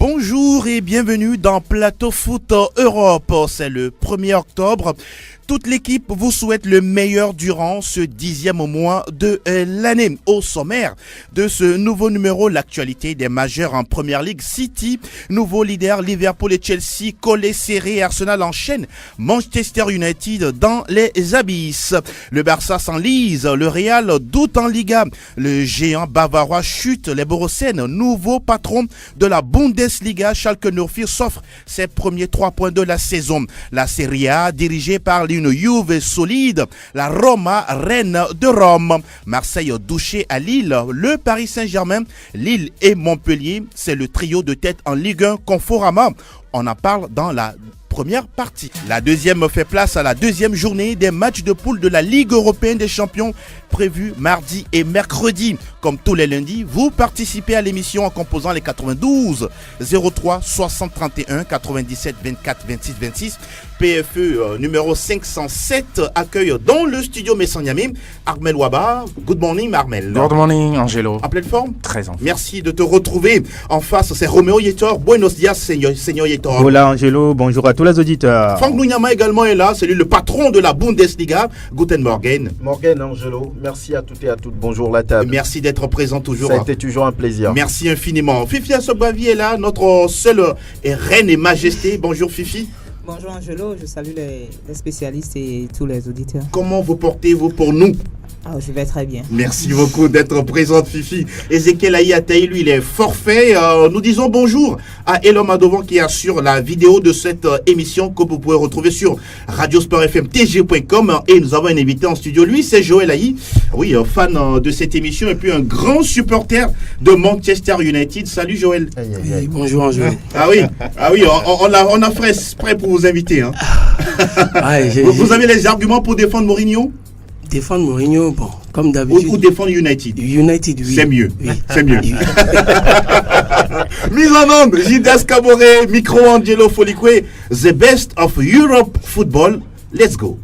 Bonjour et bienvenue dans Plateau Foot Europe. C'est le 1er octobre. Toute l'équipe vous souhaite le meilleur durant ce 10e mois de l'année. Au sommaire de ce nouveau numéro, l'actualité des majeurs en Première Ligue. City, nouveau leader, Liverpool et Chelsea collés serrés. Arsenal enchaîne Manchester United dans les abysses. Le Barça s'enlise, le Real doute en Liga. Le géant bavarois chute, les Borussiens, nouveau patron de la Bundesliga. Schalke 04 s'offre ses premiers 3 points de la saison. La Serie A, dirigée par une Juve solide, la Roma, reine de Rome. Marseille douché à Lille, le Paris Saint-Germain, Lille et Montpellier, c'est le trio de tête en Ligue 1 Conforama. On en parle dans la première partie. La deuxième fait place à la deuxième journée des matchs de poule de la Ligue européenne des champions prévus mardi et mercredi. Comme tous les lundis, vous participez à l'émission en composant les 92 03 60 31 97 24 26 26. PFE numéro 507 accueille dans le studio Messanyami Armel Waba. Good morning Armel. Good morning Angelo. En pleine forme? Très en forme. Merci de te retrouver. En face, c'est Roméo Yetor. Buenos dias, señor Yetor. Hola Angelo, bonjour à tous les auditeurs. Franck Nounyama également est là, c'est lui le patron de la Bundesliga. Guten Morgen. Morgen Angelo, merci à toutes et à toutes. Bonjour la table. Merci d'être présent toujours. Ça a été toujours un plaisir. Merci infiniment. Fifi Assobavi est là, notre seule reine et majesté. Bonjour Fifi. Bonjour Angelo, je salue les spécialistes et tous les auditeurs. Comment vous portez-vous pour nous? Je vais très bien. Merci beaucoup d'être présente Fifi. Ezekiel Ayataï, lui, il est forfait. Nous disons bonjour à Elom Adovan qui assure la vidéo de cette émission que vous pouvez retrouver sur radiosportfmtg.com. Et nous avons un invité en studio. Lui, c'est Joël Aïe. Oui, fan de cette émission et puis un grand supporter de Manchester United. Salut Joël. Oui, bonjour Angelo. Ah oui, on a prêt pour vous inviter. Hein. Vous avez les arguments pour défendre Mourinho? Défendre Mourinho, bon, comme d'habitude. Ou défendre United. United, oui. C'est mieux. Oui. C'est mieux. Oui. Mise en onde, Gildas Caboret, micro Angelo Folikwe, the best of Europe football. Let's go.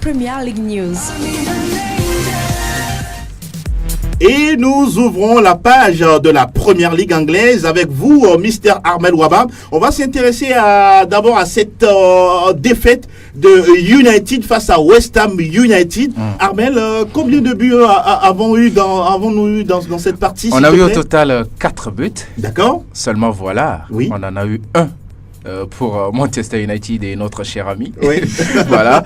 Premier League News. Et nous ouvrons la page de la Première Ligue anglaise avec vous, Mr. Armel Waba. On va s'intéresser d'abord à cette défaite de United face à West Ham United. Armel, combien de buts avons-nous eu dans cette partie? On a eu au total 4 buts. D'accord. Seulement voilà, oui. On en a eu un. Pour Manchester United et notre cher ami. Oui. Voilà.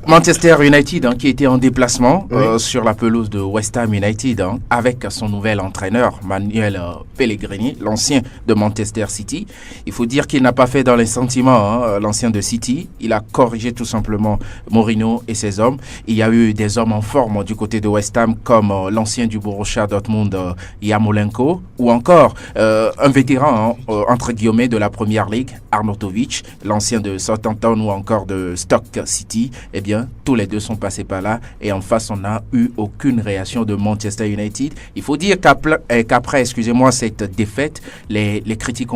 Manchester United qui était en déplacement oui. Sur la pelouse de West Ham United avec son nouvel entraîneur Manuel Pellegrini, l'ancien de Manchester City. Il faut dire qu'il n'a pas fait dans les sentiments l'ancien de City. Il a corrigé tout simplement Mourinho et ses hommes. Il y a eu des hommes en forme du côté de West Ham comme l'ancien du Borussia Dortmund Yarmolenko ou encore un vétéran entre guillemets de la Première Ligue, Arnautovic, l'ancien de Southampton ou encore de Stoke City. Eh bien, tous les deux sont passés par là et en face, on n'a eu aucune réaction de Manchester United. Il faut dire qu'après, cette défaite, les critiques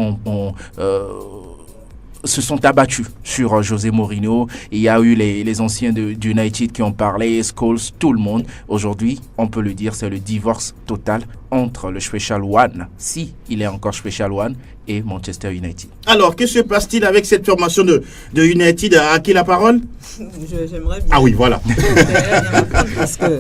se sont abattus sur José Mourinho. Il y a eu les anciens de United qui ont parlé, Scholes, tout le monde. Aujourd'hui, on peut le dire, c'est le divorce total entre le Special One, si il est encore Special One, et Manchester United. Alors, que se passe-t-il avec cette formation de United? À qui la parole? J'aimerais bien. Ah oui, voilà. Parce que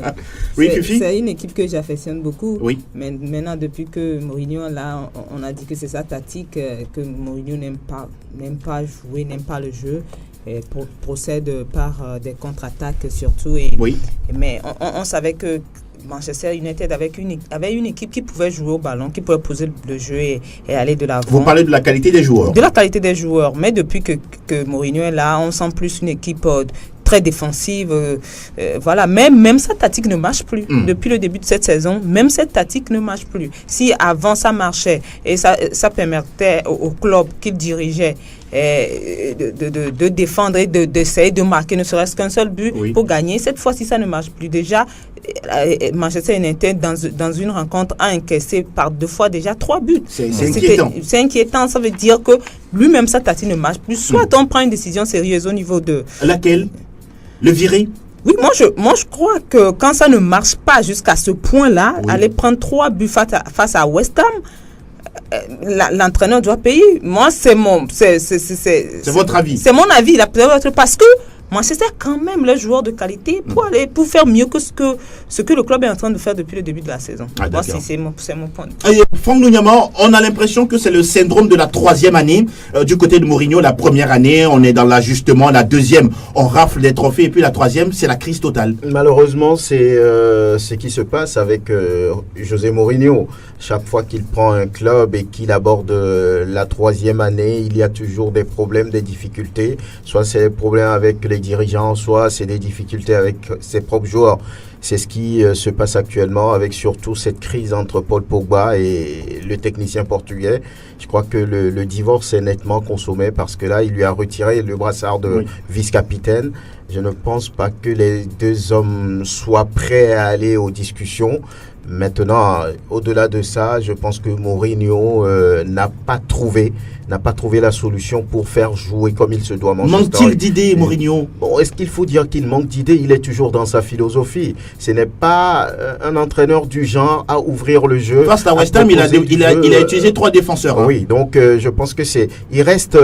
oui, c'est une équipe que j'affectionne beaucoup. Oui. Mais maintenant, depuis que Mourinho, là, on a dit que c'est sa tactique, que Mourinho n'aime pas jouer, n'aime pas le jeu. Et procède par des contre-attaques surtout. Oui. Mais on savait que Manchester United avait une équipe qui pouvait jouer au ballon, qui pouvait poser le jeu et aller de l'avant. Vous parlez de la qualité des joueurs? De la qualité des joueurs. Mais depuis que Mourinho est là, on sent plus une équipe très défensive. Voilà. Même sa tactique ne marche plus. Depuis le début de cette saison, même cette tactique ne marche plus. Si avant ça marchait et ça permettait au club qu'il dirigeait de défendre et d'essayer de marquer ne serait-ce qu'un seul but pour gagner. Cette fois-ci, ça ne marche plus. Déjà, Manchester United, dans une rencontre, a encaissé par 2 fois déjà 3 buts. C'est inquiétant. C'est inquiétant. Ça veut dire que lui-même, sa tactique ne marche plus. Soit on prend une décision sérieuse au niveau de... Laquelle? Le virer? Oui, moi je crois que quand ça ne marche pas jusqu'à ce point-là, aller prendre 3 buts face à West Ham, l'entraîneur doit payer. Moi, c'est votre avis. C'est mon avis, parce que Manchester quand même les joueurs de qualité pour faire mieux que ce que le club est en train de faire depuis le début de la saison. Moi, c'est mon point. Et Franck Ndouniama, on a l'impression que c'est le syndrome de la 3e année du côté de Mourinho. La première année, on est dans l'ajustement. La deuxième, on rafle des trophées. Et puis la 3e, c'est la crise totale. Malheureusement, c'est ce qui se passe avec José Mourinho. Chaque fois qu'il prend un club et qu'il aborde la 3e année, il y a toujours des problèmes, des difficultés. Soit c'est des problèmes avec les dirigeants, soit c'est des difficultés avec ses propres joueurs. C'est ce qui se passe actuellement avec surtout cette crise entre Paul Pogba et le technicien portugais. Je crois que le divorce est nettement consommé parce que là, il lui a retiré le brassard de vice-capitaine. Je ne pense pas que les deux hommes soient prêts à aller aux discussions. Maintenant, au-delà de ça, je pense que Mourinho n'a pas trouvé la solution pour faire jouer comme il se doit. Manque-t-il d'idées, Mourinho? Bon, est-ce qu'il faut dire qu'il manque d'idées? Il est toujours dans sa philosophie. Ce n'est pas un entraîneur du genre à ouvrir le jeu. Face à West Ham, il a utilisé 3 défenseurs. Hein. Oui, donc je pense que il reste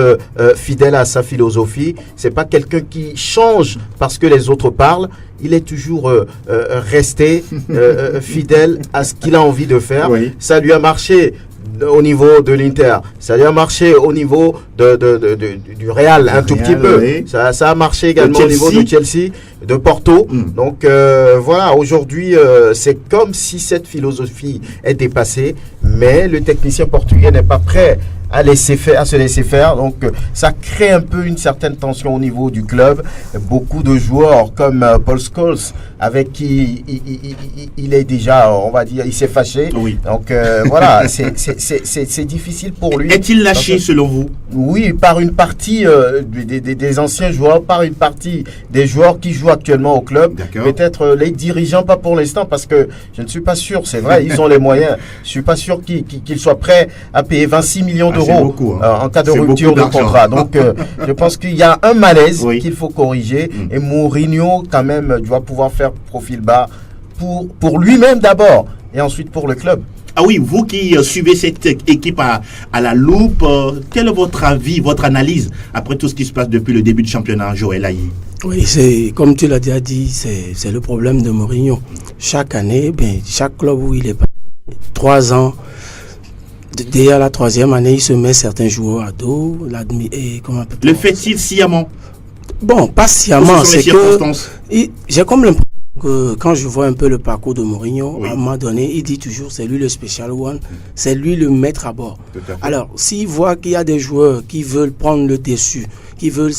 fidèle à sa philosophie. C'est pas quelqu'un qui change parce que les autres parlent. Il est toujours resté fidèle à ce qu'il a envie de faire. Oui. Ça lui a marché au niveau de l'Inter, ça lui a marché au niveau du Real un tout petit peu. Oui. Ça a marché également au niveau de Chelsea, de Porto. Donc voilà, aujourd'hui c'est comme si cette philosophie est dépassée, mais le technicien portugais n'est pas prêt à se laisser faire. Donc ça crée un peu une certaine tension au niveau du club. Beaucoup de joueurs comme Paul Scholes, avec qui il est déjà, on va dire, il s'est fâché. Oui. Donc voilà, c'est difficile pour lui. Est-il lâché selon vous? Oui, par une partie des anciens joueurs, par une partie des joueurs qui jouent actuellement au club. Peut-être les dirigeants, pas pour l'instant, parce que je ne suis pas sûr, c'est vrai, ils ont les moyens. Je suis pas sûr qu'ils soient prêts à payer 26 millions d'euros en cas de rupture de contrat. Donc je pense qu'il y a un malaise qu'il faut corriger et Mourinho quand même doit pouvoir faire profil bas pour lui-même d'abord et ensuite pour le club. Ah oui, vous qui suivez cette équipe à la loupe, quel est votre avis, votre analyse après tout ce qui se passe depuis le début du championnat, Joël Aïe? Oui, c'est comme tu l'as déjà dit, c'est le problème de Mourinho. Chaque année, chaque club où il est passé, 3 ans, dès la 3e année, il se met certains joueurs à dos. Le fait-il sciemment? Bon, pas sciemment, c'est que j'ai comme l'impression que quand je vois un peu le parcours de Mourinho, à un moment donné, il dit toujours c'est lui le special one, c'est lui le maître à bord. Alors, s'il voit qu'il y a des joueurs qui veulent prendre le dessus, qui veulent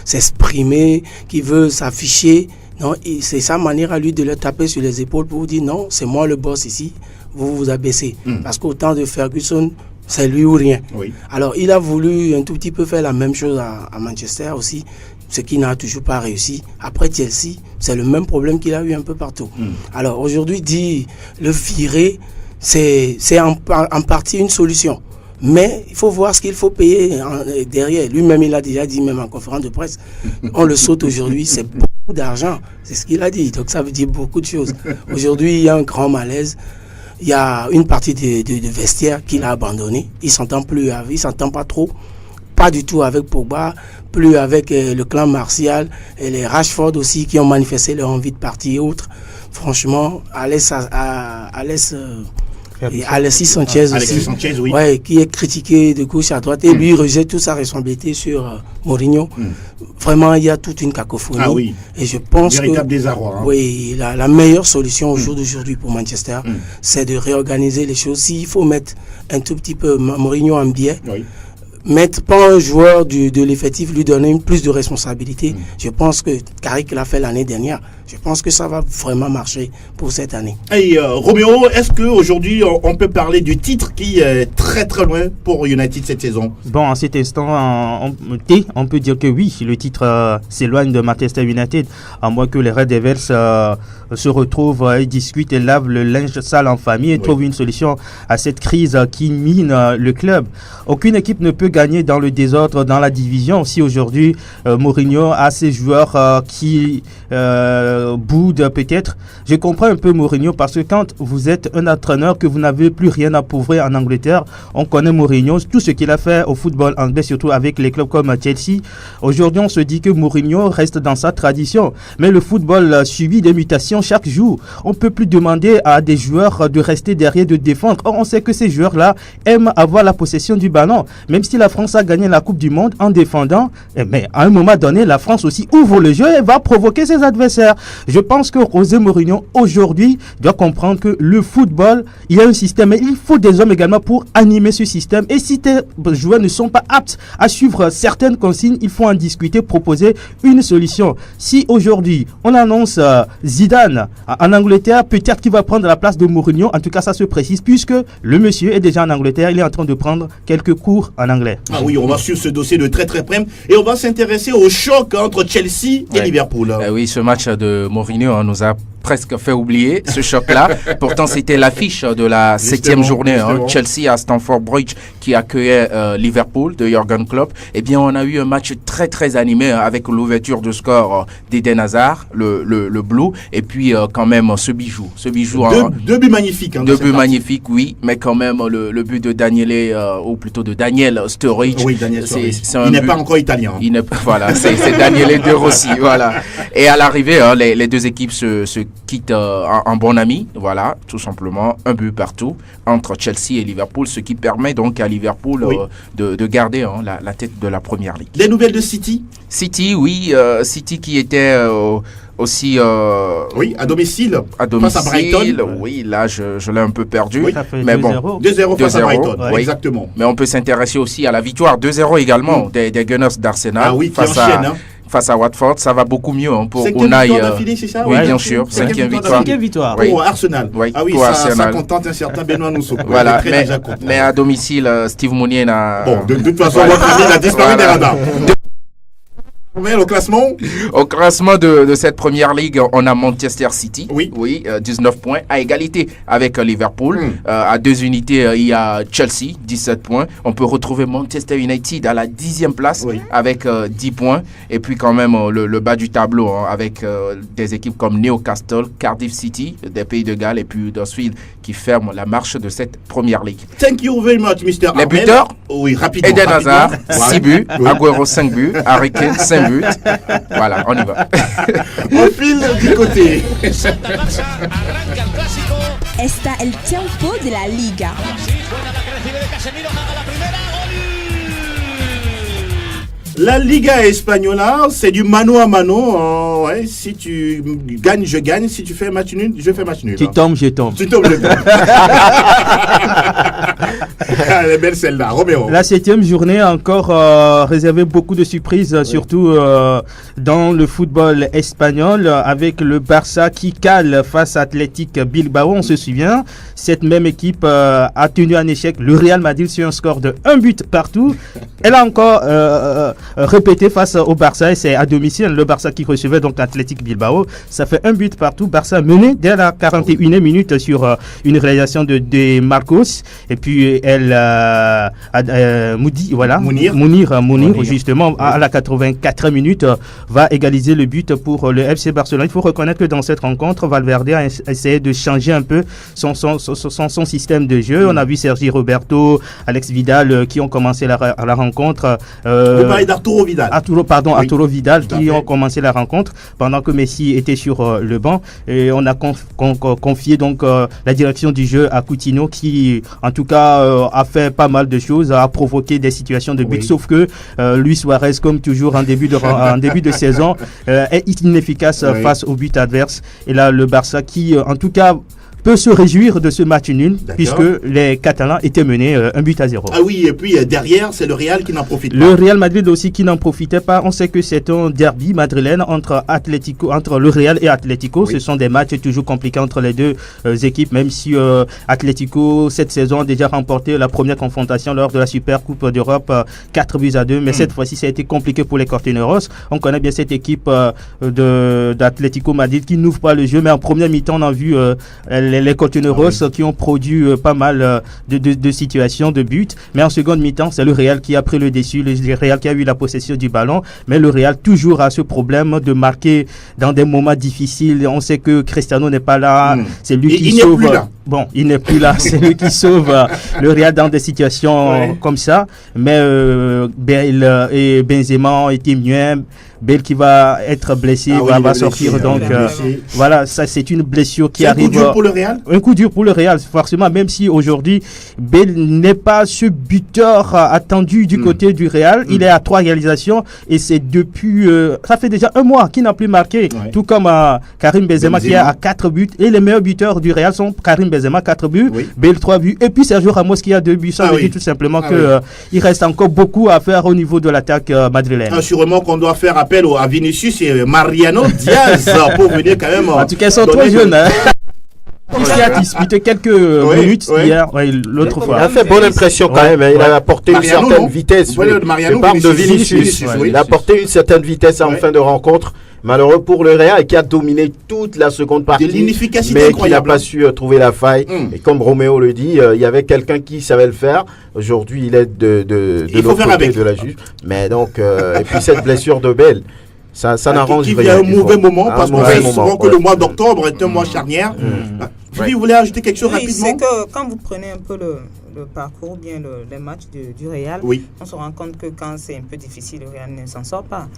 s'exprimer, qui veulent s'afficher, non, c'est sa manière à lui de le taper sur les épaules pour dire non, c'est moi le boss ici, vous vous abaissez. Parce qu'au temps de Ferguson, c'est lui ou rien. Oui. Alors, il a voulu un tout petit peu faire la même chose à Manchester aussi, ce qui n'a toujours pas réussi. Après Chelsea, c'est le même problème qu'il a eu un peu partout. Alors, aujourd'hui, dit le virer, c'est en partie une solution. Mais il faut voir ce qu'il faut payer derrière. Lui-même, il a déjà dit, même en conférence de presse, on le saute aujourd'hui, c'est beaucoup d'argent. C'est ce qu'il a dit. Donc, ça veut dire beaucoup de choses. Aujourd'hui, il y a un grand malaise. Il y a une partie de vestiaire qu'il a abandonné. Il s'entend pas trop. Pas du tout avec Pogba, plus avec le clan Martial et les Rashford aussi qui ont manifesté leur envie de partir et autres. Franchement, Alexis Sanchez aussi, oui. Qui est critiqué de gauche à droite et lui rejette toute sa responsabilité sur Mourinho. Vraiment, il y a toute une cacophonie. Ah oui. Et je pense véritable désarroi. Hein. Oui, la meilleure solution au jour d'aujourd'hui pour Manchester, c'est de réorganiser les choses. S'il faut mettre un tout petit peu Mourinho en biais, mettre pas un joueur de l'effectif, lui donner plus de responsabilité. Je pense que Carrick l'a fait l'année dernière. je pense que ça va vraiment marcher pour cette année. Et Roméo, est-ce qu'aujourd'hui on peut parler du titre qui est très très loin pour United cette saison? Bon, en cet instant, on peut dire que oui, le titre s'éloigne de Manchester United, à moins que les Red Devils se retrouvent et discutent et lavent le linge sale en famille et trouvent une solution à cette crise qui mine le club. Aucune équipe ne peut gagner dans le désordre dans la division. Si aujourd'hui Mourinho a ses joueurs qui boudent peut-être, je comprends un peu Mourinho, parce que quand vous êtes un entraîneur que vous n'avez plus rien à prouver en Angleterre, on connaît Mourinho, tout ce qu'il a fait au football anglais, surtout avec les clubs comme Chelsea. Aujourd'hui, on se dit que Mourinho reste dans sa tradition, mais le football subit des mutations chaque jour. On ne peut plus demander à des joueurs de rester derrière, de défendre. Or, on sait que ces joueurs-là aiment avoir la possession du ballon. Même si la France a gagné la Coupe du Monde en défendant, mais à un moment donné, la France aussi ouvre le jeu et va provoquer ses adversaires. Je pense que José Mourinho, aujourd'hui, doit comprendre que le football, il y a un système, et il faut des hommes également pour animer ce système. Et si tes joueurs ne sont pas aptes à suivre certaines consignes, il faut en discuter, proposer une solution. Si aujourd'hui, on annonce Zidane en Angleterre, peut-être qu'il va prendre la place de Mourinho. En tout cas, ça se précise, puisque le monsieur est déjà en Angleterre, il est en train de prendre quelques cours en anglais. Ah oui, on va suivre ce dossier de très très près et on va s'intéresser au choc entre Chelsea et Liverpool. Oui, ce match de Mourinho nous a presque fait oublier ce choc-là. Pourtant, c'était l'affiche de la 7e journée. Chelsea à Stamford Bridge qui accueillait Liverpool de Jürgen Klopp. Eh bien, on a eu un match très très animé avec l'ouverture de score d'Eden Hazard, le Blue, et puis quand même ce bijou. Deux buts magnifiques. Deux buts magnifiques, oui, mais quand même le but de ou plutôt de Daniel Sturridge. Oui, Daniel Sturridge. Il n'est pas encore italien. Voilà, c'est Daniele De Rossi. Voilà. Et à l'arrivée, les deux équipes se quittent en bon ami. Voilà, tout simplement, un but partout entre Chelsea et Liverpool, ce qui permet donc à Liverpool de garder la tête de la Première Ligue. Les nouvelles de City? City, oui. City qui était aussi à domicile face à Brighton. Oui, là je l'ai un peu perdu, mais 2-0. Bon 2-0 face à Brighton, oui. exactement. Mais on peut s'intéresser aussi à la victoire 2-0 également des Gunners d'Arsenal face à Watford. Ça va beaucoup mieux pour Unai. C'est ça? Oui, bien sûr. 5e victoire pour Arsenal. Ah oui, ça contente un certain Benoît Noussou. Voilà, mais à domicile, Steve Mounier n'a... Bon, de toute façon, votre ami a disparu des radars. Au classement de cette Première Ligue, on a Manchester City, 19 points, à égalité avec Liverpool. À 2 unités, il y a Chelsea, 17 points. On peut retrouver Manchester United à la 10e place avec 10 points. Et puis quand même le bas du tableau avec des équipes comme Newcastle, Cardiff City, des Pays de Galles, et puis Huddersfield qui ferment la marche de cette Première Ligue. Thank you very much, Mr. Les buteurs, rapidement. Eden Hazard, 6 buts, Agüero 5 buts, Harry Kane 5 buts. Voilà, on y va. On file du côté. Está el tiempo de la Liga. La Liga Española, c'est du mano à mano. Si tu gagnes, je gagne. Si tu fais match nul, je fais match nul. Tu tombes, je tombe. Tu tombes, je tombe. Elle est belle celle-là, Roméo. La 7e journée a encore réservé beaucoup de surprises, surtout dans le football espagnol, avec le Barça qui cale face à Athletic Bilbao. On se souvient, cette même équipe a tenu en échec le Real Madrid sur un score de 1 but partout. Elle a encore répété face au Barça, et c'est à domicile le Barça qui recevait donc Athletic Bilbao. Ça fait 1 but partout. Barça mené dès la 41e minute sur une réalisation de Marcos, et puis Mounir, justement, à la 84e minute, va égaliser le but pour le FC Barcelone. Il faut reconnaître que dans cette rencontre, Valverde a essayé de changer un peu son système de jeu. On a vu Sergi Roberto, Alex Vidal qui ont commencé la rencontre. Vous parlez d'Arturo Vidal. Arturo Vidal qui ont commencé la rencontre pendant que Messi était sur le banc. Et on a confié donc la direction du jeu à Coutinho qui, en tout cas, a fait pas mal de choses, a provoqué des situations de but, sauf que Luis Suarez, comme toujours en début de saison, est inefficace face au but adverse. Et là, le Barça qui, en tout cas, peut se réjouir de ce match nul, puisque les Catalans étaient menés 1-0. Ah oui, et puis derrière, c'est le Real qui n'en profite pas. Le Real Madrid aussi qui n'en profitait pas. On sait que c'est un derby madrilène entre le Real et Atlético. Oui. Ce sont des matchs toujours compliqués entre les deux équipes, même si Atlético, cette saison, a déjà remporté la première confrontation lors de la Super Coupe d'Europe 4-2. Mais cette fois-ci, ça a été compliqué pour les Cortineros. On connaît bien cette équipe d'Atlético Madrid qui n'ouvre pas le jeu, mais en première mi-temps, on a vu les Cortineros qui ont produit pas mal de situations, de buts. Mais en seconde mi-temps, c'est le Real qui a pris le dessus, le Real qui a eu la possession du ballon. Mais le Real toujours a ce problème de marquer dans des moments difficiles. On sait que Cristiano n'est pas là. C'est lui qui sauve. Bon, il n'est plus là. C'est lui qui sauve le Real dans des situations comme ça. Mais Bale et Benzema ont été mieux. Bale qui va être blessé, va sortir. Donc voilà, ça c'est une blessure qui arrive. Un coup dur pour le Real. Un coup dur pour le Real, forcément, même si aujourd'hui Bale n'est pas ce buteur attendu du côté du Real. Il est à 3 réalisations et c'est depuis ça fait déjà un mois qu'il n'a plus marqué. Tout comme Karim Benzema qui est à 4 buts. Et les meilleurs buteurs du Real sont Karim Benzema 4 buts, Bale 3 buts et puis Sergio Ramos qui a 2 buts. Ça veut dire tout simplement il reste encore beaucoup à faire au niveau de l'attaque madrilène. Sûrement qu'on doit faire appel à Vinicius et Mariano Diaz pour venir quand même. En tout cas, ils sont trop jeunes. Qui a disputé quelques minutes hier, l'autre fois. Il a fait bonne impression quand même. Il a apporté une certaine vitesse. Je parle de Vinicius. Il a apporté une certaine vitesse en fin de rencontre. Malheureux pour le Real qui a dominé toute la seconde partie, mais qui n'a pas su trouver la faille. Et comme Roméo le dit, il y avait quelqu'un qui savait le faire. Aujourd'hui, il est de l'autre côté de la juge. Mais donc, et puis cette blessure de Bale, ça n'arrange rien. Il y a un mauvais moment parce qu'on sait souvent que le mois d'octobre est un mois charnière. Vous voulez ajouter quelque chose rapidement? C'est que quand vous prenez un peu le parcours, bien les matchs du Real, on se rend compte que quand c'est un peu difficile, le Real ne s'en sort pas.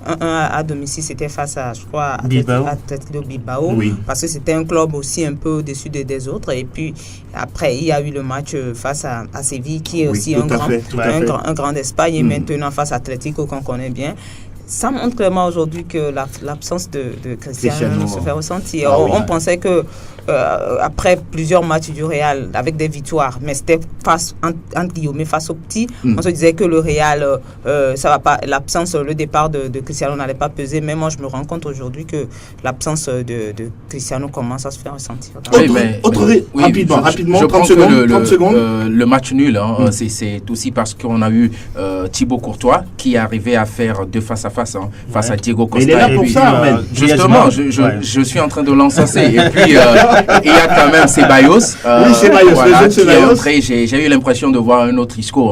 1-1 à domicile, c'était face à, je crois, Atlético Bilbao, parce que c'était un club aussi un peu au-dessus des autres. Et puis après, il y a eu le match face à Séville, qui est aussi un grand d'Espagne, et maintenant face à Atlético qu'on connaît bien. Ça montre clairement aujourd'hui que l'absence de Cristiano se fait ressentir. On pensait que après plusieurs matchs du Real avec des victoires, mais c'était face aux petits, on se disait que le Real, ça va pas, l'absence, le départ de Cristiano n'allait pas peser. Mais moi, je me rends compte aujourd'hui que l'absence de Cristiano commence à se faire ressentir. Rapidement, 30 secondes. Le match nul, c'est aussi parce qu'on a eu Thibaut Courtois qui est arrivé à faire 2 face-à-face face à Diego Costa. Il est là pour ça, justement, je suis en train de l'encenser. Et puis, il y a quand même Ceballos. Qui est entré. J'ai eu l'impression de voir un autre Isco.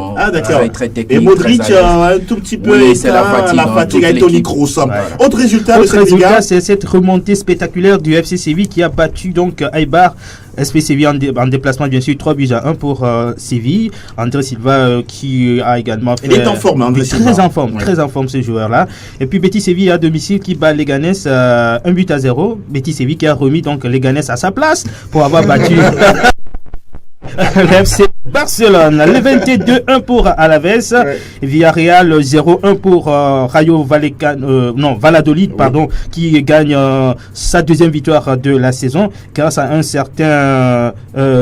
Très technique. Et Modric, un tout petit peu. C'est la fatigue. Avec Toni Kroos. Autre résultat, c'est cette remontée spectaculaire du FC Séville qui a battu donc Eibar. SP Séville en déplacement, bien sûr, 3-1 pour Séville. André Silva qui a également fait... Il est en forme, André Silva. Très en forme ce joueur-là. Et puis Betis Séville à domicile qui bat Leganés 1-0. Betis Séville qui a remis donc Leganés à sa place pour avoir battu... l'FC Barcelone. Le 22-1 pour Alaves. Villarreal 0-1 pour Rayo Valladolid, qui gagne sa deuxième victoire de la saison grâce à un certain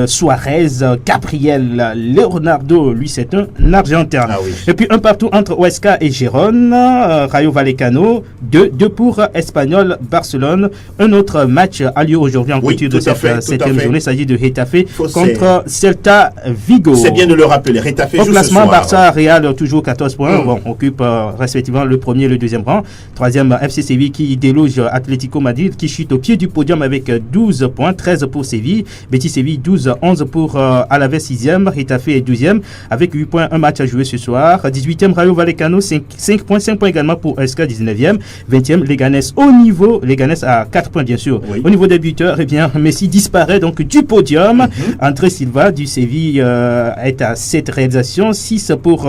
Suarez, Gabriel Leonardo, lui c'est un Argentin. Et puis un partout entre Huesca et Gérone. Rayo Vallecano 2-2 pour Espanyol Barcelone. Un autre match a lieu aujourd'hui en clôture de cette 7e journée. Il s'agit de Getafe contre Celta Vigo. C'est bien de le rappeler. Getafe au classement, Barça, Real toujours 14 points. Occupe respectivement le premier et le deuxième rang. Troisième, FC Séville qui déloge Atlético Madrid qui chute au pied du podium avec 12 points, 13 pour Séville. Betis Séville 12, 11 pour Alaves 6e. Getafe est 12e avec 8 points, un match à jouer ce soir. 18e, Rayo Vallecano 5 points, 5 points également pour Huesca 19e. 20e, Leganés au niveau, Leganés à 4 points bien sûr. Au niveau des buteurs, Messi disparaît donc du podium. André Silva du Séville est à 7 réalisations, 6 pour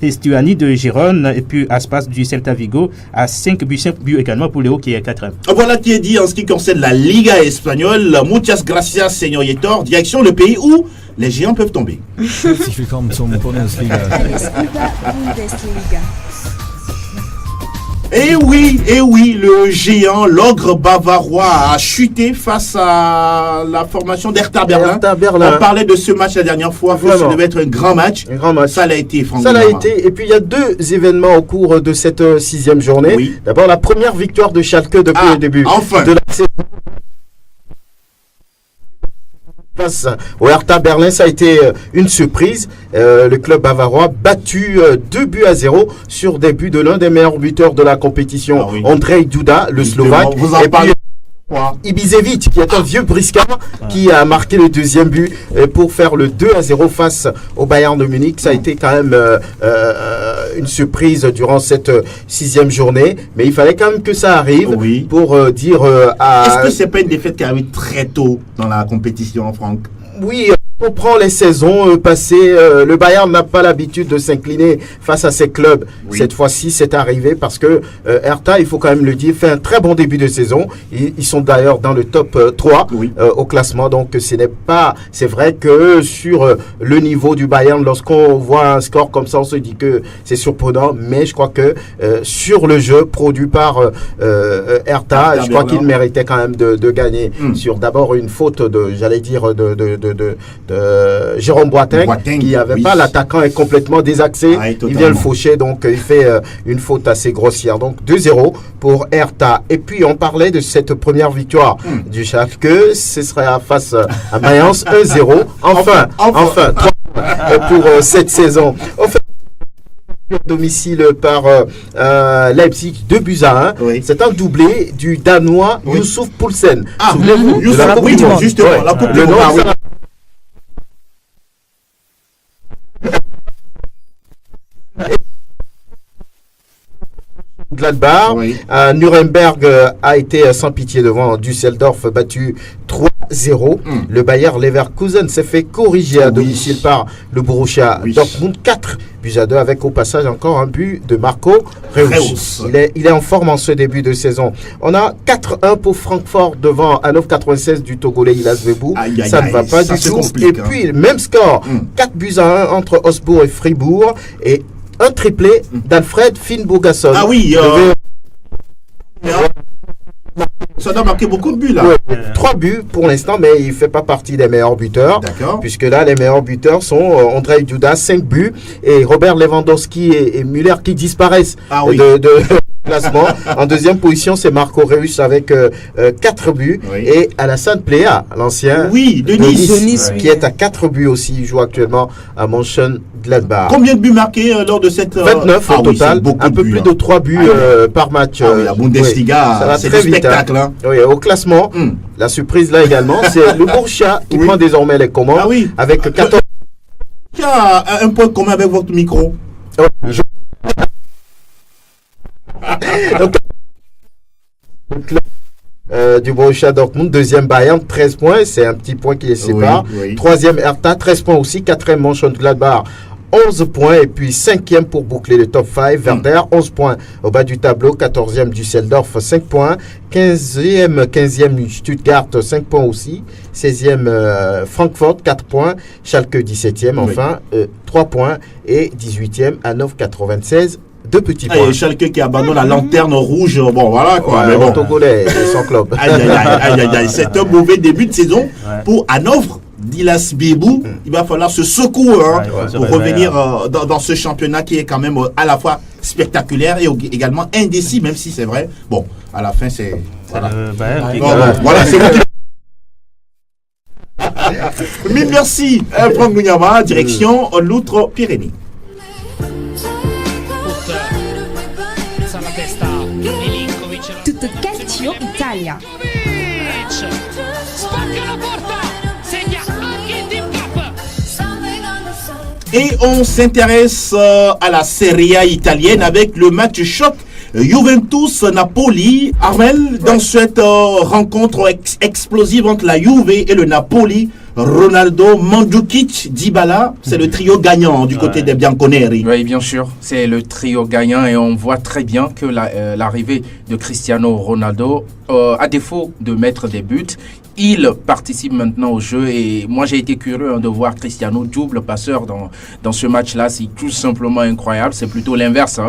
Estuani de Gérone et puis Aspas du Celta Vigo à 5 buts également pour Léo qui est 4e. Voilà qui est dit en ce qui concerne la Liga espagnole. Muchas gracias, señor Yetor. Direction le pays où les géants peuvent tomber. Herzlich willkommen zum Bundesliga. Et oui, le géant, l'ogre bavarois a chuté face à la formation d'Hertha Berlin. On parlait de ce match la dernière fois, ça devait être un grand match. Ça l'a été, Franck. Ça l'a été. Et puis il y a 2 événements au cours de cette 6e journée. Oui. D'abord, la première victoire de Schalke depuis le début enfin. de la saison. Face au Hertha Berlin, ça a été une surprise. Le club bavarois battu 2-0 sur des buts de l'un des meilleurs buteurs de la compétition, Ondrej Duda, le Slovaque. Et puis Ibišević, qui est un vieux briscard, qui a marqué le 2e but pour faire le 2-0 face au Bayern de Munich. Ça a été quand même une surprise durant cette 6e journée, mais il fallait quand même que ça arrive pour dire à... Est-ce que c'est pas une défaite qui arrive très tôt dans la compétition, Franck? Oui, on prend les saisons passées. Le Bayern n'a pas l'habitude de s'incliner face à ces clubs. Cette fois-ci, c'est arrivé parce que Hertha, il faut quand même le dire, fait un très bon début de saison. Ils sont d'ailleurs dans le top 3 au classement. Donc, c'est vrai que sur le niveau du Bayern, lorsqu'on voit un score comme ça, on se dit que c'est surprenant. Mais je crois que sur le jeu produit par Hertha, je crois qu'il méritait quand même de gagner sur d'abord une faute de Jérôme Boateng qui n'avait pas, l'attaquant est complètement désaxé, il vient le faucher, donc il fait une faute assez grossière. Donc 2-0 pour Hertha. Et puis on parlait de cette première victoire du Schalke, ce serait face à Mayence 1-0. Enfin 3 pour cette saison. On fait domicile par Leipzig, 2-1. C'est un doublé du Danois Youssouf Poulsen. Souvenez-vous de la Coupe du Monde. Justement, la Coupe du Monde. Gladbach, Nuremberg a été sans pitié devant Düsseldorf, battu 3-0. Le Bayer Leverkusen s'est fait corriger à domicile par le Borussia Dortmund, 4-2 avec au passage encore un but de Marco Reus. Il est en forme en ce début de saison. On a 4-1 pour Francfort devant Hannover 96 du Togolais Ilas Bebou. Ça ne va pas du tout. Et puis, même score, 4-1 entre Augsbourg et Fribourg. Et un triplé d'Alfred Finnbogason. Ça doit marquer beaucoup de buts là. 3 buts pour l'instant, mais il ne fait pas partie des meilleurs buteurs. Puisque là, les meilleurs buteurs sont Ondrej Duda, 5 buts, et Robert Lewandowski et Müller qui disparaissent de classement. En deuxième position, c'est Marco Reus avec 4 buts. Et Alassane Plea, l'ancien de Nice, qui est à 4 buts aussi. Il joue actuellement à Mönchengladbach. Combien de buts marqués lors de cette 29 au total, un peu plus de 3 buts par match. La Bundesliga, c'est du spectacle. Au classement, la surprise là également, c'est le Borussia qui prend désormais les commandes avec 14. Il y a un point commun avec votre micro. Du Borussia Dortmund, deuxième Bayern, 13 points, c'est un petit point qui les sépare. Troisième Hertha, 13 points aussi. Quatrième Mönchengladbach, 11 points. Et puis cinquième pour boucler le top 5, Werder, 11 points au bas du tableau. 14e Düsseldorf, 5 points. 15e Stuttgart, 5 points aussi. 16e Francfort, 4 points. Schalke, 17e, enfin, 3 points. Et 18e Hannover 96. 2 petits points. Et Schalke qui abandonne la lanterne rouge. Bon, voilà quoi. Mais bon. Togolais et son club. C'est un mauvais début de saison pour Hanovre d'Ilas Bebou. Il va falloir se secouer pour revenir dans ce championnat qui est quand même à la fois spectaculaire et également indécis, même si c'est vrai. Bon, à la fin, c'est. Voilà, c'est vous qui. Mais merci, Franck Munyama, direction l'Outre-Pyrénées. Tutto calcio Italia. Et on s'intéresse à la Serie A italienne avec le match choc Juventus-Napoli. Armel, dans cette rencontre explosive entre la Juve et le Napoli, Ronaldo, Mandzukic, Dybala, c'est le trio gagnant du côté des Bianconeri. Oui, bien sûr, c'est le trio gagnant et on voit très bien que l'arrivée de Cristiano Ronaldo, à défaut de mettre des buts, il participe maintenant au jeu et moi j'ai été curieux de voir Cristiano double passeur dans ce match-là. C'est tout simplement incroyable. C'est plutôt l'inverse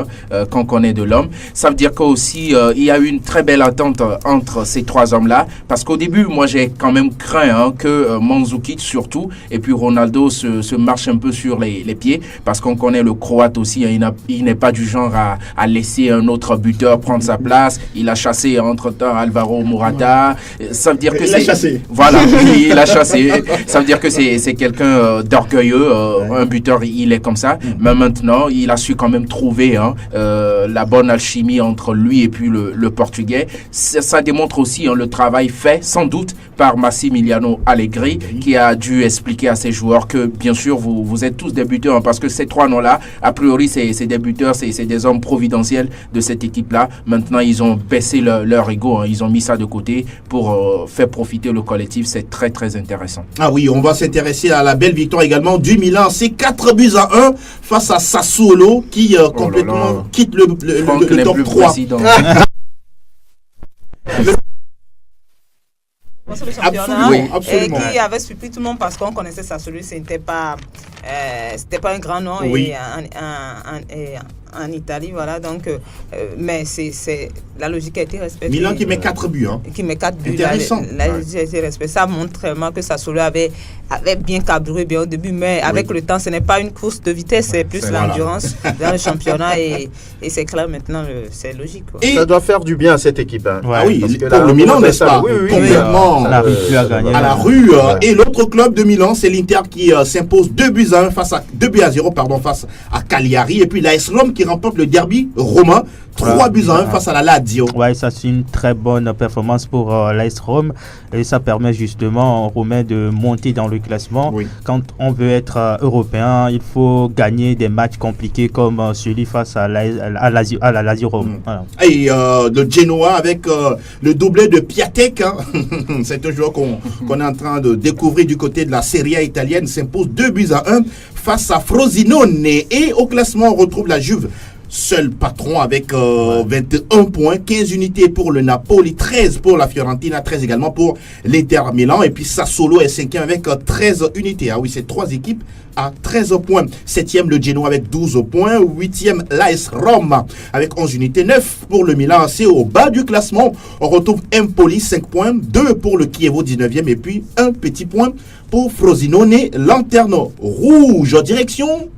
qu'on connaît de l'homme. Ça veut dire qu'aussi il y a eu une très belle attente entre ces trois hommes-là parce qu'au début, moi j'ai quand même craint que Mandzukic surtout et puis Ronaldo se marche un peu sur les pieds parce qu'on connaît le Croate aussi. Il n'est pas du genre à laisser un autre buteur prendre sa place. Il a chassé entre-temps Alvaro Morata. Ça veut dire que c'est... Voilà, il a chassé. Ça veut dire que c'est quelqu'un d'orgueilleux. Un buteur, il est comme ça. Mais maintenant, il a su quand même trouver la bonne alchimie entre lui et puis le Portugais. Ça démontre aussi le travail fait, sans doute, par Massimiliano Allegri, qui a dû expliquer à ses joueurs que, bien sûr, vous êtes tous des buteurs, parce que ces trois noms-là, a priori, c'est des buteurs, c'est des hommes providentiels de cette équipe-là. Maintenant, ils ont baissé leur ego, ils ont mis ça de côté pour faire profiter le collectif. C'est très, très intéressant. Ah oui, on va s'intéresser à la belle victoire également du Milan. C'est 4-1 face à Sassuolo qui complètement quitte le top 3. Absolument. Et qui avait surpris tout le monde parce qu'on connaissait Sassuolo, c'était pas un grand nom en Italie, voilà. Donc, mais c'est la logique a été respectée. Milan qui met 4 buts. Qui met 4 buts. Intéressant. La logique a été respectée. Ça montre vraiment que Sassuolo avait bien carburé bien au début, mais avec le temps, ce n'est pas une course de vitesse, c'est plus l'endurance dans le championnat et c'est clair maintenant, c'est logique. Quoi. Et ça doit faire du bien à cette équipe. Hein. Ah oui, pour le Milan, n'est-ce pas? Complètement à la rue. Et l'autre club de Milan, c'est l'Inter qui s'impose 2-0 face à Cagliari. Et puis l'AS Rome qui remporte le derby romain 3-1 face à la Lazio. Ouais, ça c'est une très bonne performance pour l'AS Rome et ça permet justement aux Romains de monter dans le classement. Oui. Quand on veut être européen, il faut gagner des matchs compliqués comme celui face à la Lazio Rome. Voilà. Et le Genoa avec le doublé de Piatek, c'est un joueur qu'on est en train de découvrir du côté de la Serie A italienne, s'impose 2-1 face à Frosinone. Et au classement, on retrouve la Juve. Seul patron avec 21 points, 15 unités pour le Napoli, 13 pour la Fiorentina, 13 également pour l'Inter Milan. Et puis Sassuolo est 5e avec 13 unités. Ah oui, c'est 3 équipes à 13 points. 7e le Genoa avec 12 points. 8e l'AS Rome avec 11 unités. 9 pour le Milan. C'est au bas du classement. On retrouve Empoli, 5 points. 2 pour le Chievo, 19e. Et puis un petit point pour Frosinone, lanterne rouge. Direction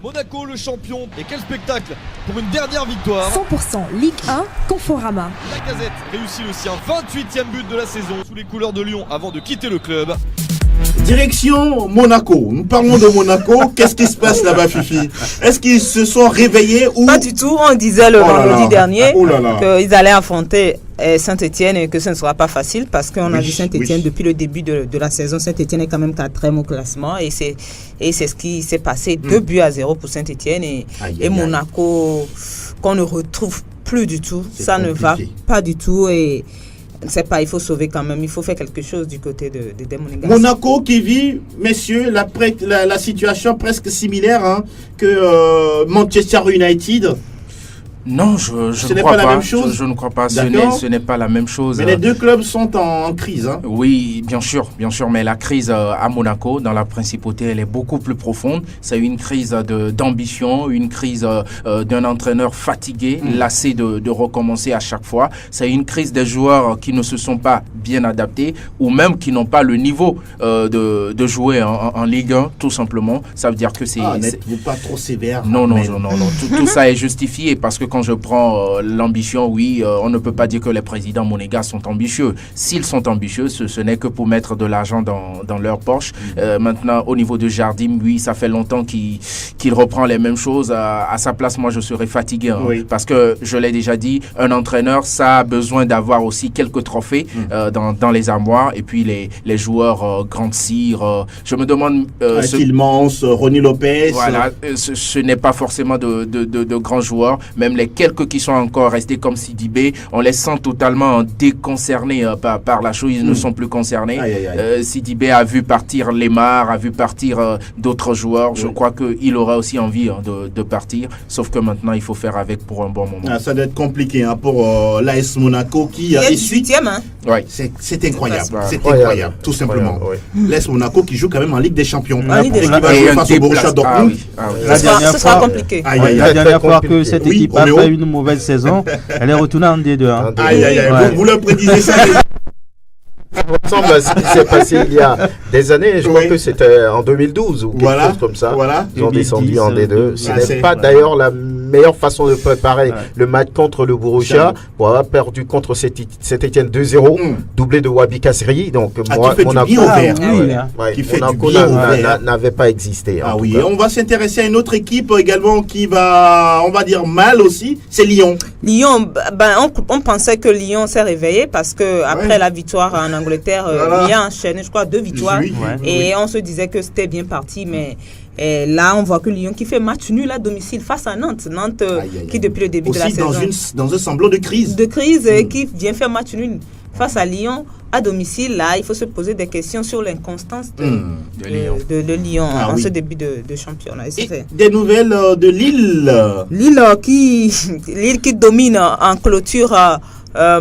Monaco, le champion. Et quel spectacle pour une dernière victoire. 100% Ligue 1, Conforama. Lacazette réussit le sien. 28e but de la saison sous les couleurs de Lyon avant de quitter le club. Direction Monaco. Nous parlons de Monaco. Qu'est-ce qui se passe là-bas, Fifi? Est-ce qu'ils se sont réveillés ou... Pas du tout. On disait le vendredi dernier qu'ils allaient affronter Saint-Etienne et que ce ne sera pas facile parce qu'on a vu Saint-Etienne depuis le début de la saison. Saint-Etienne est quand même 4e au classement et c'est ce qui s'est passé. 2-0 pour Saint-Etienne et Monaco qu'on ne retrouve plus du tout. Ça compliqué. Ne va pas du tout et... C'est pas, il faut sauver quand même, il faut faire quelque chose du côté de Monégasque. Monaco qui vit, messieurs, la situation presque similaire que Manchester United. Non, je ne crois pas. La même chose. Je ne crois pas. Ce n'est pas la même chose. Mais les deux clubs sont en crise. Oui, bien sûr. Mais la crise à Monaco, dans la principauté, elle est beaucoup plus profonde. C'est une crise d'ambition, une crise d'un entraîneur fatigué, lassé de recommencer à chaque fois. C'est une crise des joueurs qui ne se sont pas bien adaptés ou même qui n'ont pas le niveau de jouer en Ligue 1, tout simplement. Ça veut dire que c'est... n'êtes-vous pas trop sévère? Non. Tout ça est justifié parce que quand je prends l'ambition, on ne peut pas dire que les présidents monégasques sont ambitieux. S'ils sont ambitieux, ce n'est que pour mettre de l'argent dans leur poche. Maintenant, au niveau de Jardim, ça fait longtemps qu'il reprend les mêmes choses. À sa place, moi, je serais fatigué. Parce que, je l'ai déjà dit, un entraîneur, ça a besoin d'avoir aussi quelques trophées dans les armoires. Et puis, les joueurs grands sires. Je me demande... Tillmans, Ronny Lopez. Voilà, ce n'est pas forcément de grands joueurs. Même les les quelques qui sont encore restés comme Sidibé, on les sent totalement déconcernés par la chose. Ils ne sont plus concernés. Sidibé a vu partir Lemar, a vu partir d'autres joueurs. Je crois qu'il aura aussi envie de partir. Sauf que maintenant, il faut faire avec pour un bon moment. Ça doit être compliqué pour l'AS Monaco qui est 18e. Hein. Ouais. C'est incroyable. C'est incroyable, tout simplement. L'AS Monaco qui joue quand même en Ligue des Champions. Ligue des Champions. Qui va jouer face au Borussia Dortmund. Ce sera compliqué. La dernière fois que cette équipe a fait une mauvaise saison, elle est retournée en D2. Vous le prédisez ça. ressemble à ce qui s'est passé il y a des années. Je crois que c'était en 2012 ou quelque chose comme ça. Ils ont descendu en D2. Ce n'est pas d'ailleurs la meilleure façon de préparer le match contre le Borussia pour avoir perdu contre Saint-Etienne 2-0, doublé de Wabi Kasseri. Donc Monaco n'avait pas existé. On va s'intéresser à une autre équipe également qui va, on va dire, mal aussi, c'est Lyon. Lyon, on pensait que Lyon s'est réveillé parce que après la victoire en Angleterre, Lyon a enchaîné, je crois, 2 victoires. Et on se disait que c'était bien parti, mais là, on voit que Lyon qui fait match nul à domicile face à Nantes. Nantes qui, depuis le début de la saison... dans un semblant de crise. Qui vient faire match nul face à Lyon à domicile. Là, il faut se poser des questions sur l'inconstance de Lyon en ce début de championnat. Des nouvelles de Lille. Lille qui domine en clôture...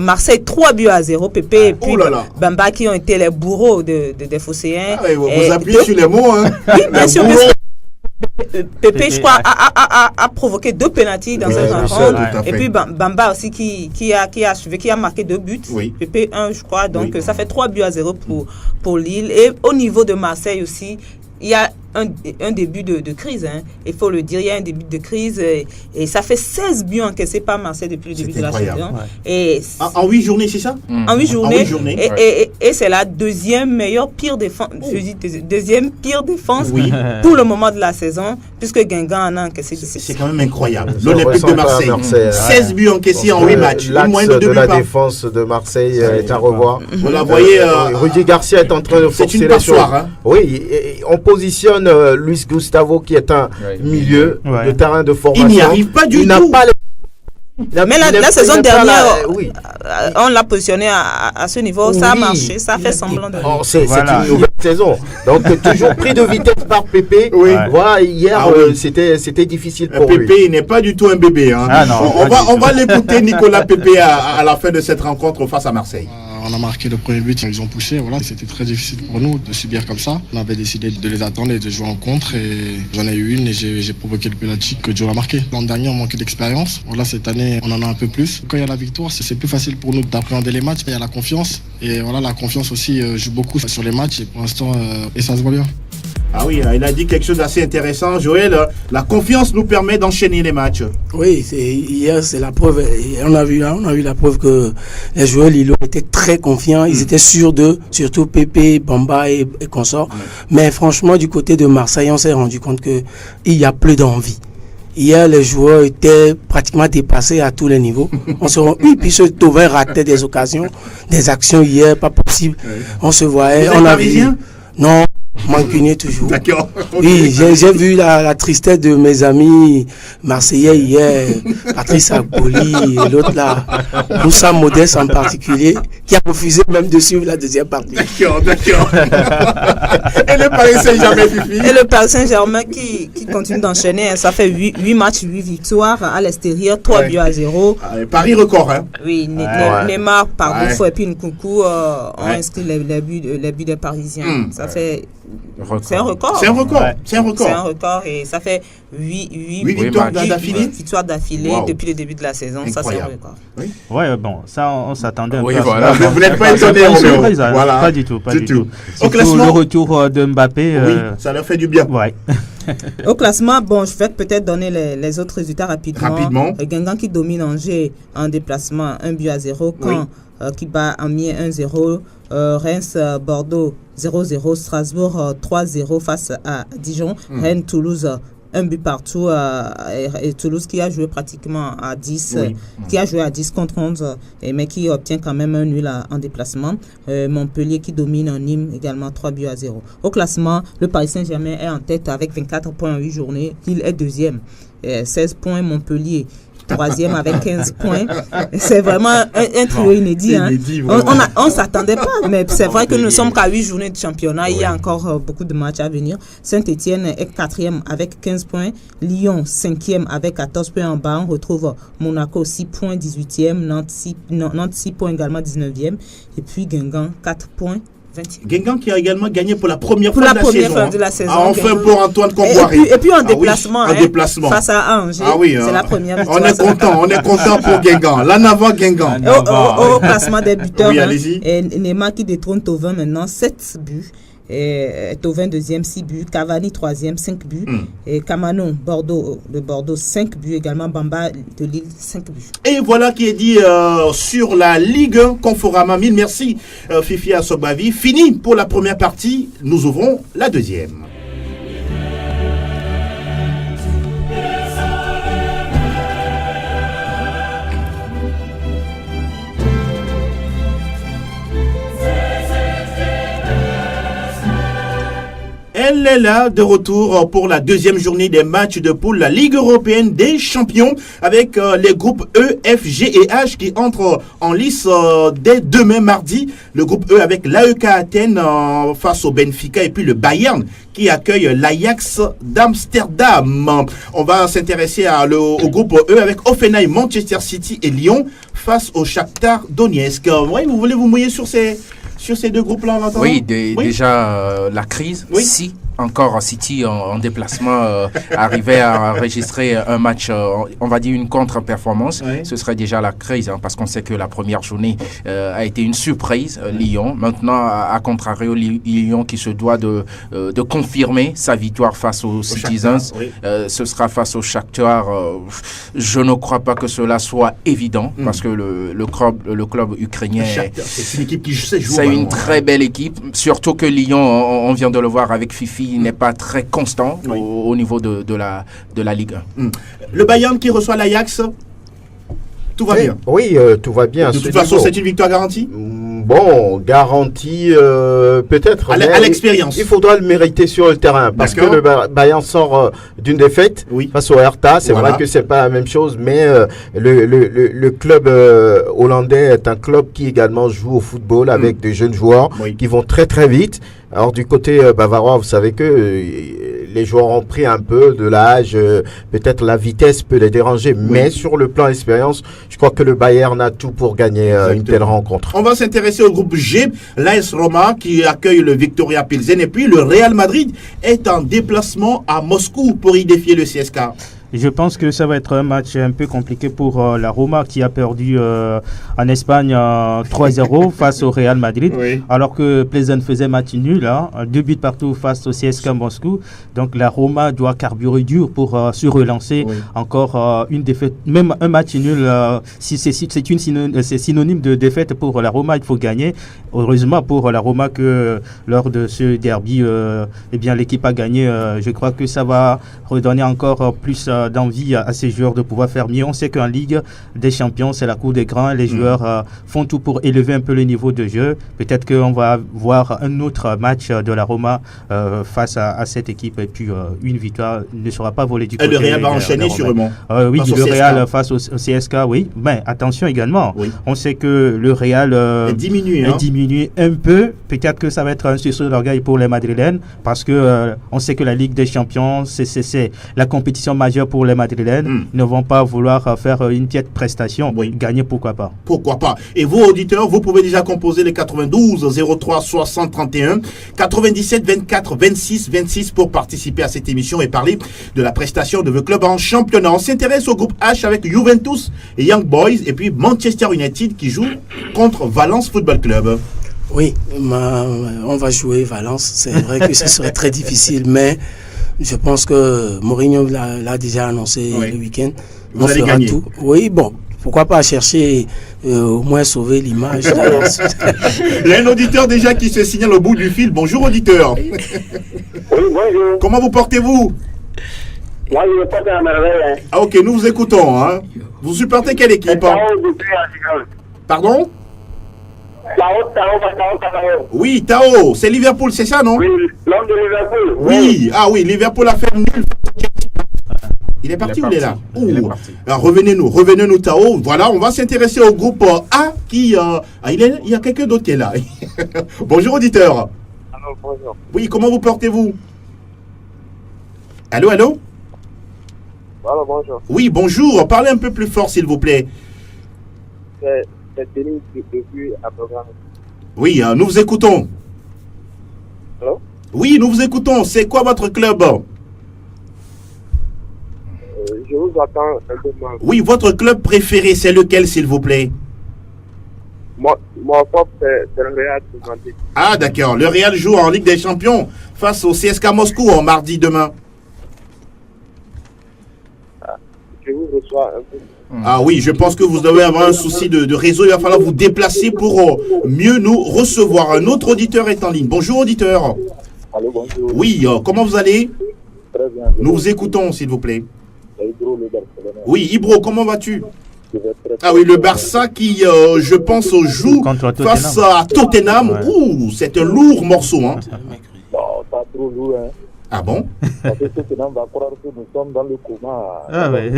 Marseille 3-0, Pépé et puis Bamba qui ont été les bourreaux des Phocéens. Vous appuyez sur les mots, hein. Oui, bien sûr. Pépé, je crois, a provoqué 2 pénaltys dans cette rencontre. Et puis Bamba aussi qui a marqué 2 buts. Pépé 1, je crois. Donc ça fait 3-0 pour Lille. Et au niveau de Marseille aussi, il y a un début de crise, hein. Il faut le dire, il y a un début de crise et ça fait 16 buts encaissés par Marseille depuis le début de la saison. En 8 journées, c'est ça? En 8 journées. Et c'est la deuxième pire défense pour le moment de la saison, puisque Guingamp en a encaissé 17. C'est quand même incroyable. L'Olympique de Marseille, 16 buts encaissés en 8 matchs. L'axe de la défense de Marseille est à revoir. Vous la voyez. Rudy Garcia est en train de forcer les choses. Oui, on positionne Luis Gustavo qui est un milieu de terrain de formation. Il n'y arrive pas du tout. Mais la saison dernière, on l'a positionné à ce niveau, ça a marché, ça a fait semblant de... C'est une nouvelle saison. Donc toujours pris de vitesse par Pépé. Voilà, hier, c'était difficile pour lui. Pépé, il n'est pas du tout un bébé. On va l'écouter, Nicolas Pépé, à la fin de cette rencontre face à Marseille. On a marqué le premier but, ils ont poussé, c'était très difficile pour nous de subir comme ça. On avait décidé de les attendre et de jouer en contre et j'en ai eu une et j'ai provoqué le penalty que Joe a marqué. L'an dernier, on manquait d'expérience. Cette année, on en a un peu plus. Quand il y a la victoire, c'est plus facile pour nous d'appréhender les matchs. Il y a la confiance et la confiance aussi joue beaucoup sur les matchs et pour l'instant, et ça se voit bien. Il a dit quelque chose d'assez intéressant, Joël. La confiance nous permet d'enchaîner les matchs. Oui, hier, c'est la preuve. On a vu la preuve que les joueurs lillois étaient très confiants. Ils étaient sûrs d'eux, surtout Pépé, Bamba et consorts. Mais franchement, du côté de Marseille, on s'est rendu compte qu'il n'y a plus d'envie. Hier, les joueurs étaient pratiquement dépassés à tous les niveaux. Puis ce Thauvin ratait des occasions, des actions hier, pas possible. On se voyait, on a vu. Non. Mancunier toujours. D'accord. Oui, j'ai vu la tristesse de mes amis marseillais hier, Patrice Agboli et l'autre là, Moussa Modeste en particulier, qui a refusé même de suivre la deuxième partie. D'accord. Et le Paris Saint-Germain, Fifi. Et le Paris Saint-Germain qui continue d'enchaîner, ça fait 8 matchs, 8 victoires à l'extérieur, 3-0. Paris record, hein. Oui, Neymar, Pardou et puis Nkunku ont inscrit les buts des Parisiens. Ça fait... C'est un record. C'est un record et ça fait 8 victoires d'affilée. Depuis le début de la saison. Ça, c'est un record. Ça, on s'attendait un peu. Vous n'êtes pas étonné. Pas du tout. Surtout le retour de Mbappé. Ça leur fait du bien. Au classement, je vais peut-être donner les autres résultats rapidement. Guingamp qui domine Angers en déplacement 1-0. Caen qui bat Amiens 1-0. Reims, Bordeaux 0-0, Strasbourg 3-0 face à Dijon, Rennes, Toulouse 1 but partout et Toulouse qui a joué pratiquement à 10 qui a joué à 10 contre 11 mais qui obtient quand même un nul en déplacement. Montpellier qui domine en Nîmes également 3-0. Au classement, le Paris Saint-Germain est en tête avec 24 points en 8 journées. Lille est deuxième, 16 points. Montpellier troisième avec 15 points. C'est vraiment un trio inédit. Hein. On ne s'attendait pas, mais c'est vrai que nous ne sommes qu'à 8 journées de championnat. Il y a encore beaucoup de matchs à venir. Saint-Etienne est 4e avec 15 points. Lyon 5e avec 14 points en bas. On retrouve Monaco 6 points 18e. Nantes 6 points également 19e. Et puis Guingamp 4 points. Guingamp qui a également gagné pour la première fois de la saison. Enfin pour Antoine Comboiré. Et puis en déplacement, déplacement face à Angers. C'est la première victoire. On est content pour Guingamp. L'en avant Guingamp. Au classement des buteurs, allez-y. Neymar qui détrône Thauvin maintenant, 7 buts. Thauvin 2e, 6 buts. Cavani 3e, 5 buts. Et Camano de Bordeaux 5 buts également. Bamba de Lille 5 buts. Et voilà qui est dit sur la Ligue 1 Conforama. Mille merci Fifi Assobavi. Fini pour la première partie. Nous ouvrons la deuxième. Elle est là de retour pour la deuxième journée des matchs de poule, la Ligue européenne des champions, avec les groupes E, F, G et H qui entrent en lice dès demain mardi. Le groupe E avec l'AEK Athènes face au Benfica et puis le Bayern qui accueille l'Ajax d'Amsterdam. On va s'intéresser au groupe E avec Hoffenheim, Manchester City et Lyon face au Shakhtar Donetsk. Oui, vous voulez vous mouiller sur ces deux groupes-là? Oui, déjà la crise, si encore City en déplacement arrivait à enregistrer un match, on va dire une contre-performance, ce serait déjà la crise, parce qu'on sait que la première journée a été une surprise, Lyon. Maintenant, à contrario, Lyon qui se doit de confirmer sa victoire face aux Citizens, ce sera face au Shakhtar. Je ne crois pas que cela soit évident, parce que le club ukrainien, c'est une équipe qui sait jouer. C'est une très belle équipe, surtout que Lyon, on vient de le voir avec Fifi, n'est pas très constant au niveau de la Ligue 1. Le Bayern qui reçoit l'Ajax, tout va bien. Oui, tout va bien. De toute façon, c'est une victoire garantie? Bon, garantie peut-être. À l'expérience. Il faudra le mériter sur le terrain parce que le Bayern sort d'une défaite face au Hertha. C'est vrai que c'est pas la même chose, mais le club hollandais est un club qui également joue au football avec des jeunes joueurs qui vont très très vite. Alors du côté bavarois, vous savez que les joueurs ont pris un peu de l'âge, peut-être la vitesse peut les déranger, mais sur le plan expérience, je crois que le Bayern a tout pour gagner une telle rencontre. On va s'intéresser au groupe G, l'AS Roma qui accueille le Viktoria Pilsen et puis le Real Madrid est en déplacement à Moscou pour y défier le CSK. Je pense que ça va être un match un peu compliqué pour la Roma qui a perdu en Espagne 3-0 face au Real Madrid, alors que Plzen faisait match nul, 2 buts partout face au CSKA Moscou. Donc la Roma doit carburer dur pour se relancer. Encore une défaite, même un match nul, si c'est synonyme de défaite pour la Roma, il faut gagner. Heureusement pour la Roma que lors de ce derby, l'équipe a gagné. Je crois que ça va redonner encore plus d'envie à ces joueurs de pouvoir faire mieux. On sait qu'en Ligue des Champions, c'est la cour des grands. Les joueurs font tout pour élever un peu le niveau de jeu. Peut-être qu'on va voir un autre match de la Roma face à cette équipe. Et puis, une victoire ne sera pas volée du côté. Et le Real va enchaîner sûrement. Oui, le Real face au CSK, oui. Mais attention également, on sait que le Real est diminué un peu. Peut-être que ça va être un sursaut d'orgueil pour les Madrilènes parce que on sait que la Ligue des Champions, c'est la compétition majeure pour les Madrilènes. Ne vont pas vouloir faire une piètre prestation. Gagner, pourquoi pas. Pourquoi pas. Et vous, auditeurs, vous pouvez déjà composer les 92 03 60 31 97 24 26 26 pour participer à cette émission et parler de la prestation de vos clubs en championnat. On s'intéresse au groupe H avec Juventus et Young Boys et puis Manchester United qui joue contre Valence Football Club. Oui, on va jouer Valence. C'est vrai que ce serait très difficile, mais je pense que Mourinho l'a déjà annoncé le week-end. On fera gagner. Tout. Oui, bon, pourquoi pas chercher au moins sauver l'image. Il y a un auditeur déjà qui se signale au bout du fil. Bonjour auditeur. Oui, bonjour. Comment vous portez-vous? Moi, je me porte à merveille. Ah ok, nous vous écoutons. Vous supportez quelle équipe? Pardon? Tao. Oui, Tao, c'est Liverpool, c'est ça, non? Oui, l'homme de Liverpool. Oui, ah oui, Liverpool a fait nul. Il est parti ou il est là? Il est parti. Alors, revenez-nous, Tao. Voilà, on va s'intéresser au groupe A qui... il y a quelqu'un d'autre qui est là. Bonjour, auditeur. Alors, bonjour. Oui, comment vous portez-vous? Allô? Alors, bonjour. Oui, bonjour. Parlez un peu plus fort, s'il vous plaît. C'est Denis depuis à programme. Oui, nous vous écoutons. Allô? Oui, nous vous écoutons. C'est quoi votre club? Je vous attends un peu moins. Oui, votre club préféré, c'est lequel, s'il vous plaît? Mon propre, c'est le Real de Madrid. Ah, d'accord. Le Real joue en Ligue des Champions face au CSKA Moscou en mardi demain. Je vous reçois un peu. Ah oui, je pense que vous devez avoir un souci de réseau. Il va falloir vous déplacer pour mieux nous recevoir. Un autre auditeur est en ligne. Bonjour, auditeur. Allô, bonjour. Oui, comment vous allez? Très bien. Nous vous écoutons, s'il vous plaît. Ibro, le Barcelone. Oui, Ibro, comment vas-tu? Je vais très Ah oui, le Barça qui, je pense, joue Contre Tottenham. face à Tottenham. Ouais. Ouh, c'est un lourd morceau. Hein. Non, pas trop lourd, hein. Ah bon? Parce que Tottenham va croire que nous sommes dans le coma. Ah ouais.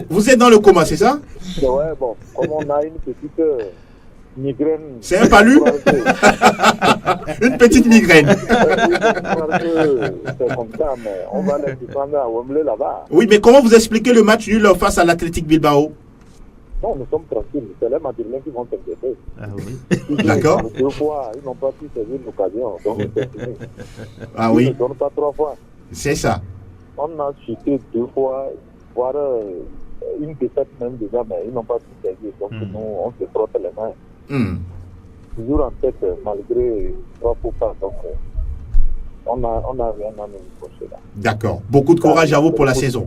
Vous êtes dans le coma, c'est ça? Ouais, bon, comme on a une petite migraine. C'est un palu? Une petite migraine. C'est comme ça, mais on va les défendre à Wembley là-bas. Oui, mais comment vous expliquez le match nul face à l'Athletic Bilbao? Non, nous sommes tranquilles. C'est les Madrilènes qui vont s'inquiéter. Ah oui. D'accord. Deux fois, ils n'ont pas pu saisir l'occasion. Donc, c'est fini. Ah Ils oui, ne donnent pas trois fois. c'est ça. On a chuté deux fois, voire une défaite même déjà, mais ils n'ont pas pu saisir. Donc, nous, on se frotte les mains. Toujours en tête, malgré trois faux pas. Donc, on a rien à nous reprocher là. D'accord. Beaucoup de courage à vous pour la saison.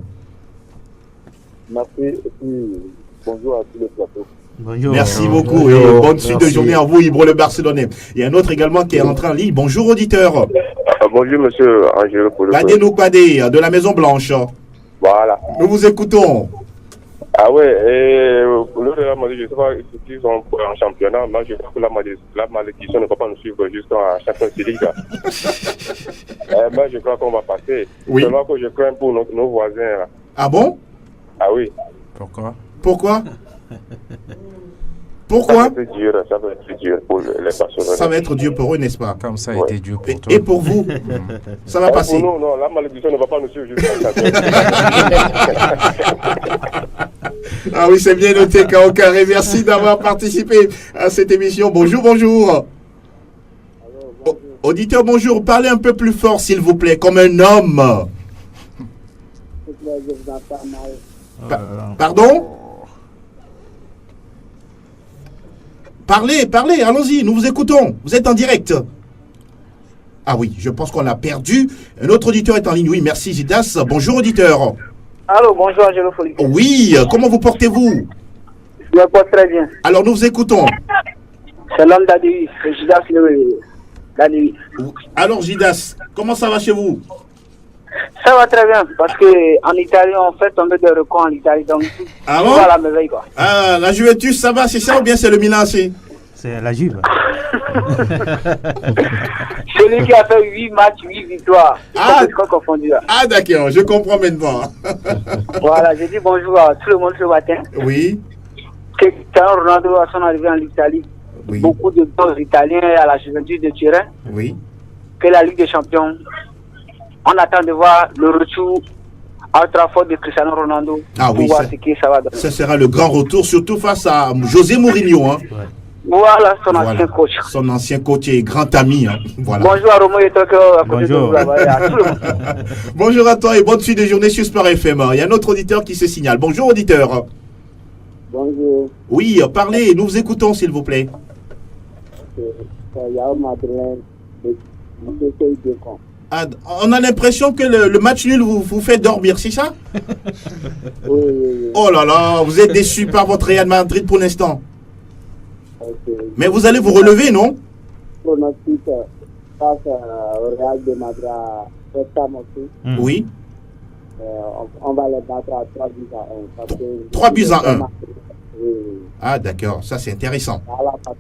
Merci et puis bonjour à tous les plateaux. Bonjour. Merci beaucoup Bonjour. et bonne suite de Merci. journée à vous, Ibro le Barcelonais. Il y a un autre également qui est entré en ligne. Bonjour, auditeur. Bonjour, monsieur Angelo Polo. Kadé Kadé de la Maison Blanche. Voilà. Nous vous écoutons. Ah ouais, et le Real Madrid, je ne sais pas s'ils sont en championnat, mais je crois que la malédiction ne va pas nous suivre jusqu'à Champions League. Mais je crois qu'on va passer. Oui. Seulement que je crains pour nos voisins. Là. Ah bon? Ah oui. Pourquoi? Pourquoi? Ça Pourquoi? va être dur pour les Barcelonais. Ça va être dur pour eux, n'est-ce pas? Comme ça a Ouais. été dur pour toi. Et pour vous? Ça va passer. Pour nous, non, la malédiction ne va pas nous suivre jusqu'à Champions Ah oui, c'est bien noté, K.O. Carré. Merci d'avoir participé à cette émission. Bonjour, bonjour. Auditeur, bonjour. Parlez un peu plus fort, s'il vous plaît, comme un homme. Pardon? Parlez, allons-y, nous vous écoutons. Vous êtes en direct. Ah oui, je pense qu'on l'a perdu. Un autre auditeur est en ligne. Oui, merci, Zidas. Bonjour, auditeur. Allô, bonjour Angelo Foli. Oui, comment vous portez-vous? Je me porte très bien. Alors, nous vous écoutons. C'est l'homme d'Adéus, c'est Judas d'Adéus. Alors, Zidas, comment ça va chez vous? Ça va très bien, parce qu'en Italie, on fait tomber des records en Italie, donc Ah on bon? va à la merveille, quoi. Ah, la Juventus, ça va, c'est ça ou bien c'est le Milan AC? C'est la Juve. Celui qui a fait 8 matchs, 8 victoires. Ah. C'est quoi confondu là. Ah, d'accord, je comprends maintenant. Voilà, je dis bonjour à tout le monde ce matin. Oui, Cristiano Ronaldo à son arrivée en Italie. oui, Beaucoup de bons Italiens à la Juventus de Turin. oui. Que la Ligue des Champions. On attend de voir le retour à Trafford de Cristiano Ronaldo. Ah pour oui, voir ça- ce que ça va donner. Ça sera le grand retour, surtout face à José Mourinho. Hein. Voilà son Voilà. ancien coach. Son ancien coach et grand ami. Hein. Voilà. Bonjour à Romo et Tokyo, à côté de Bonjour. vous là-bas, et à tout le monde. Bonjour à toi et bonne suite de journée sur Sport FM. Il y a un autre auditeur qui se signale. Bonjour, auditeur. Bonjour, Oui, parlez, nous vous écoutons, s'il vous plaît. c'est Yao Madeleine de Monsieur Décon. Ah, on a l'impression que le match nul vous fait dormir, c'est ça? Oui. Oh là là, vous êtes déçu par votre Real Madrid pour l'instant. Mais vous allez vous relever, non? Pronostic face au Real de Madrid à septembre aussi. Oui. On va les battre à 3 buts à 1. 3 buts à 1. Oui. Ah d'accord, ça c'est intéressant. À la partie.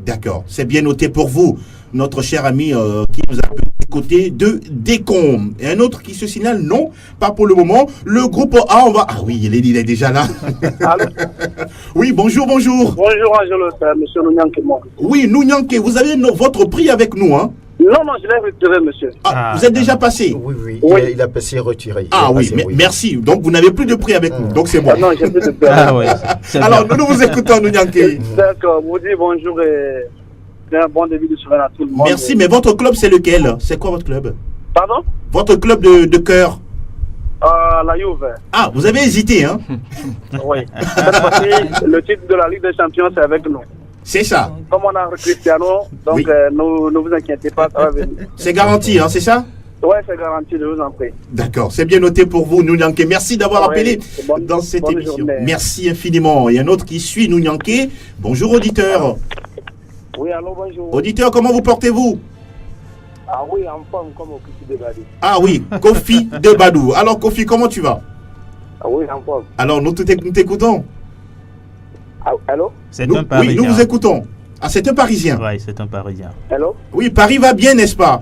D'accord, c'est bien noté pour vous, notre cher ami qui nous a appelé du côté de Décom. Et un autre qui se signale, non, pas pour le moment. Le groupe A, on va... Ah oui, il est déjà là. Oui, bonjour. Bonjour Angelo, c'est M. Nounyanke. Oui, Nounyanke, vous avez votre prix avec nous, hein? Non, je l'ai retiré, monsieur. Vous êtes déjà passé? Oui. Il a passé retiré. Merci. Donc, vous n'avez plus de prix avec nous. Donc, c'est bon. Non, j'ai plus de prix. Alors, nous vous écoutons, Nounyanke. D'accord, vous dites bonjour et un bon début de semaine à tout le monde. Merci, mais votre club, c'est lequel? C'est quoi votre club? Pardon? Votre club de cœur? La Juve. Ah, vous avez hésité, hein? Oui. Cette fois-ci, le titre de la Ligue des Champions, c'est avec nous. C'est ça. Comme on a Cristiano, donc oui. Ne vous inquiétez pas, ça va venir. C'est garanti, hein, c'est ça? Oui, c'est garanti, je vous en prie. D'accord, c'est bien noté pour vous, Nounyanke. Merci d'avoir appelé dans cette émission. Journée. Merci infiniment. Il y a un autre qui suit, Nounyanke. Bonjour, auditeur. Oui, allô, bonjour. Auditeur, comment vous portez-vous? Ah oui, en forme comme au Kofi de Badou. Ah oui, Kofi de Badou. Alors, Kofi, comment tu vas? Ah oui, en forme. Alors, nous t'écoutons. Allô? Un Parisien. Oui, nous vous écoutons. Ah, c'est un Parisien. Oui, c'est un Parisien. Allô? Oui, Paris va bien, n'est-ce pas?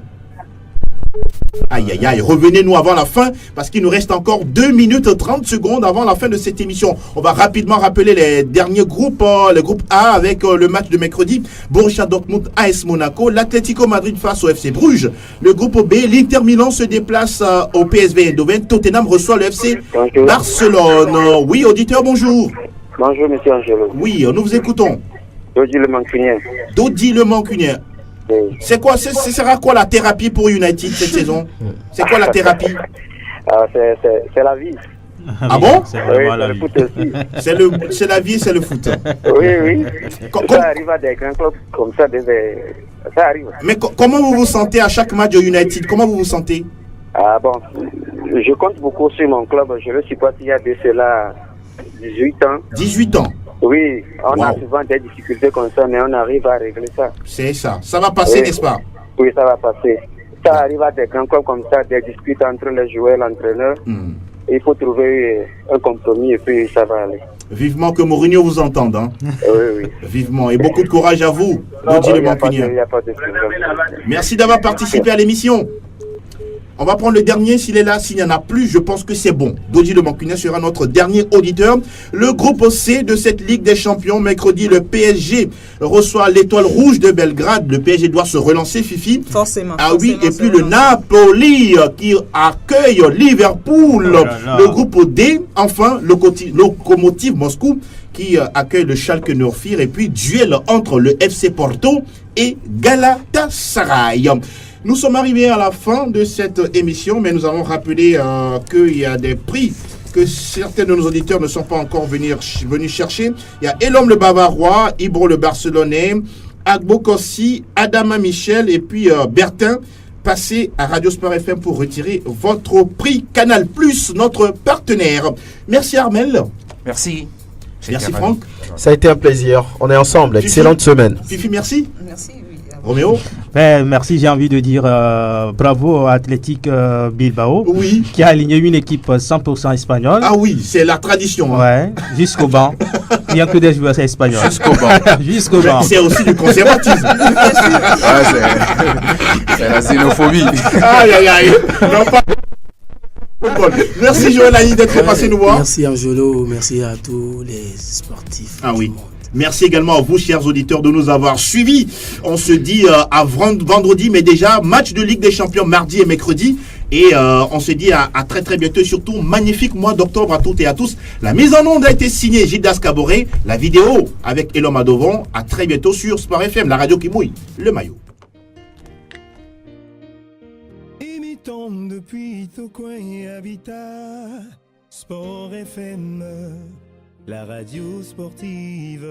Aïe, revenez-nous avant la fin parce qu'il nous reste encore 2 minutes 30 secondes avant la fin de cette émission. On va rapidement rappeler les derniers groupes. Le groupe A avec le match de mercredi, Borussia Dortmund, AS Monaco, l'Atlético Madrid face au FC Bruges. Le groupe B, l'Inter Milan se déplace au PSV Eindhoven, Tottenham reçoit le FC Barcelone. Oui, auditeur, bonjour. Bonjour, monsieur Angelo. Oui, nous vous écoutons. Dodi le Mancunien. Dodi le Mancunien. C'est quoi, ce sera quoi la thérapie pour United cette saison? C'est quoi la thérapie? C'est la vie. Ah bon? C'est le foot aussi. C'est la vie, c'est le foot. Oui. Ça arrive à des grands clubs comme ça, ça arrive. Mais comment vous vous sentez à chaque match de United? Comment vous vous sentez? Ah bon, je compte beaucoup sur mon club. Je le supporte il y a de cela 18 ans. 18 ans? Oui, on a souvent des difficultés comme ça, mais on arrive à régler ça. C'est ça. Ça va passer, n'est-ce pas? Oui, ça va passer. Ça arrive à des grands clubs comme ça, des disputes entre les joueurs et l'entraîneur. Il faut trouver un compromis et puis ça va aller. Vivement que Mourinho vous entende. Hein? Oui. Vivement. Et beaucoup de courage à vous, Dodi le Mancunien. Merci d'avoir participé à l'émission. On va prendre le dernier, s'il est là, s'il n'y en a plus, je pense que c'est bon. Dodi le Mancunien sera notre dernier auditeur. Le groupe C de cette Ligue des Champions, mercredi, le PSG reçoit l'Étoile Rouge de Belgrade. Le PSG doit se relancer, Fifi. Forcément. Ah oui, et puis le Napoli qui accueille Liverpool. Le groupe D, enfin, le Lokomotiv Moscou qui accueille le Schalke 04. Et puis, duel entre le FC Porto et Galatasaray. Nous sommes arrivés à la fin de cette émission, mais nous avons rappelé qu'il y a des prix que certains de nos auditeurs ne sont pas encore venus chercher. Il y a Elom le Bavarois, Ibro le Barcelonais, Agbo Kossi, Adama Michel et puis Bertin. Passez à Radio Sport FM pour retirer votre prix Canal+, notre partenaire. Merci Armel. Merci. Merci Franck. Ça a été un plaisir. On est ensemble. Fifi. Excellente semaine. Fifi, merci. Merci. Roméo? Merci, j'ai envie de dire bravo à Athletic Bilbao, qui a aligné une équipe 100% espagnole. Ah oui, c'est la tradition. Ouais, jusqu'au banc. Il n'y a que des joueurs espagnols. Jusqu'au banc. C'est aussi du conservatisme. C'est la xénophobie. Aïe. Non, pas... Merci Joël Aïe d'être passé nous voir. Merci Angelo, merci à tous les sportifs. Ah oui. Merci également à vous, chers auditeurs, de nous avoir suivis. On se dit à vendredi, mais déjà, match de Ligue des Champions mardi et mercredi. Et on se dit à très très bientôt. Et surtout, magnifique mois d'octobre à toutes et à tous. La mise en onde a été signée Gildas Caboret. La vidéo avec Elom Adovon. À très bientôt sur Sport FM, la radio qui mouille le maillot. Imitant depuis Tocoin et Habitat, Sport FM, la radio sportive.